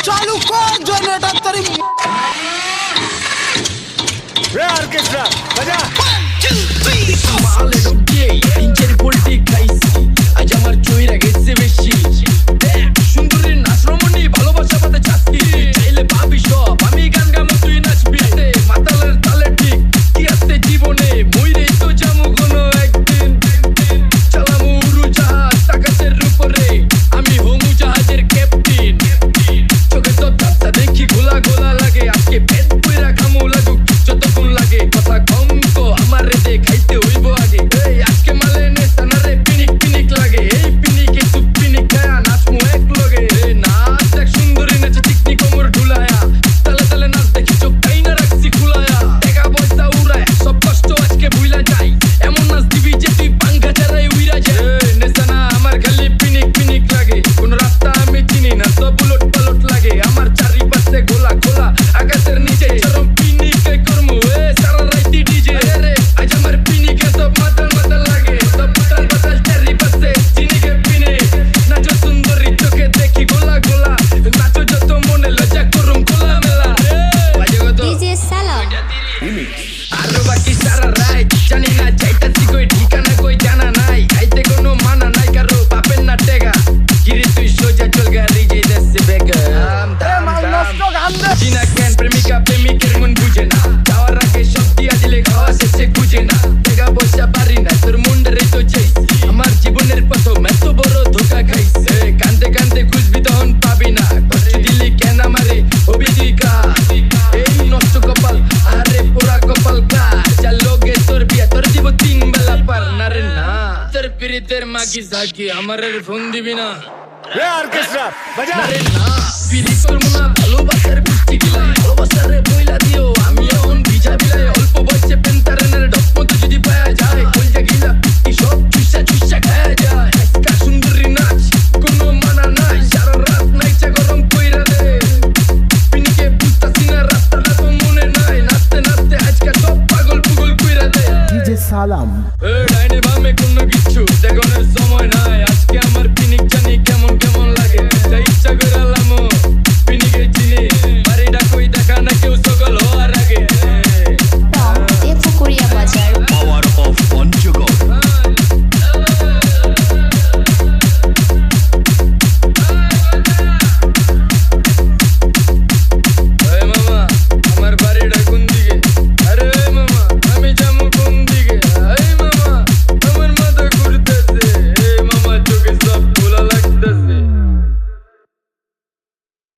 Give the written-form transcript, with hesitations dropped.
চালু কর জেনারেটর তোর রে অর্কেস্ট্রা বাজা। 1 2 3 মালে ঢুকিয়ে ইঞ্চের পোল্ট্রি খাইছি, আজ আমার চইরা গেছে বেশি। সুন্দরীর নাচ রমণী ভালোবাসা পাতে চাচ্ছি, চাইলে পাবি সব আমি গান গামো তুই নাচবি। মাতালের তালে ঠিক কি আছে জীবনে, মইরেই তো যামু কোনো একদিন। চালামু উড়োজাহাজ আকাশের উপরে, আমি হমু জাহাজের ক্যাপ্টেন। চোখে তো ধাপ্সা দেখি ঘোলা ঘোলা লাগে, আজকে পেট পুইরা খামু লাগুক যতক্ষণ লাগে। কথা কম তো আমার রে খাইতে হইব আগে। এই আজকে মালে নেশা না রে পিনিক পিনিক লাগে, এই পিনিকে তুই পিনিক খায়া নাচমু এক লগে। নাচ দেখ সুন্দরী নাচে চিকনি কোমর ঢুলায়া, তালে তালে নাচ দেখি চোখ তাই না রাখছি খুলায়া। টাকা পয়সা উড়ায় সব কষ্ট আজকে ভুলা যায়, এমন নাচ দিবি যে তুই পাঙ্খা ছাড়াই উইরা যায়। নেশা না আমার খালি পিনিক পিনিক লাগে, কোন রাস্তা আমি চিনি না সব উলট পালট লাগে। আমার চারিপাশে গোলা গোলা আকাশের নিচে চরম পিনিকে করমু সারা রাইতি ডিজে। রে আজ আমার পিনিকে সব মাতাল মাতাল লাগে, সব মাতাল মাতাল চারিপাশে চিনিকে পিনে। নাচো সুন্দরী চোখে দেখি গোলা গোলা, নাচো যত মনে লজ্জা করুম খোলা মেলা। বাজে কত DJ Salam. আরো বাকি সারা রাত জানি না যাইতাছি কই, ঠিকানা কই জানা নাই। আইতে কোনো মানা নাই কারো বাপের না টেগা, গিরি তুই সোজা চল গাড়ি যাইতাছে বেগা। চিনা কেন প্রেমিকা প্রেমিকের মন বুঝে না, যাওয়ার আগে সব দিয়া দিলে খাওয়া শেষে বুঝে না। টেকা পয়সা পারি না তোর মুন্ডারে তো চাইছি, আমার জীবনের প্রথম এত বড় ধোকা খাইছে। কান্দে কান্দে খুঁজবি তখন পাবি না, কষ্ট দিলি কেন আমারে হবি তুই কা। এই নষ্ট কপাল আরে পোড়া কপাল কা, যার লোকে তোর বিয়া তোর দিব 3 বেলা পার না রে না। তোর পিরিতের মাগি জাগি আমারে ফোন দিবি না রে অর্কেস্ট্রা বাজা। আরে না পিরিত করবো না, ভালোবাসার বৃষ্টি গিলাই ভালোবাসারে বইলা দিও। আমি এখন ভিজা বিলাই অল্প বয়সে পেন্টারেনের ঢপ মতো যদি পায়া যায়, কলজা গিলা পিটি সব চুষা চুষা খায়া যায়। আজকা সুন্দরী নাচ কোনো মানা নাই, সারা রাত নাইচা গরম কইরা দে। পিনিকে বুঝতাছি না রাস্তাটা তো মনে নাই, নাচতে নাচতে আজকা সব পাগল পুগল কইরা দে। DJ Salam.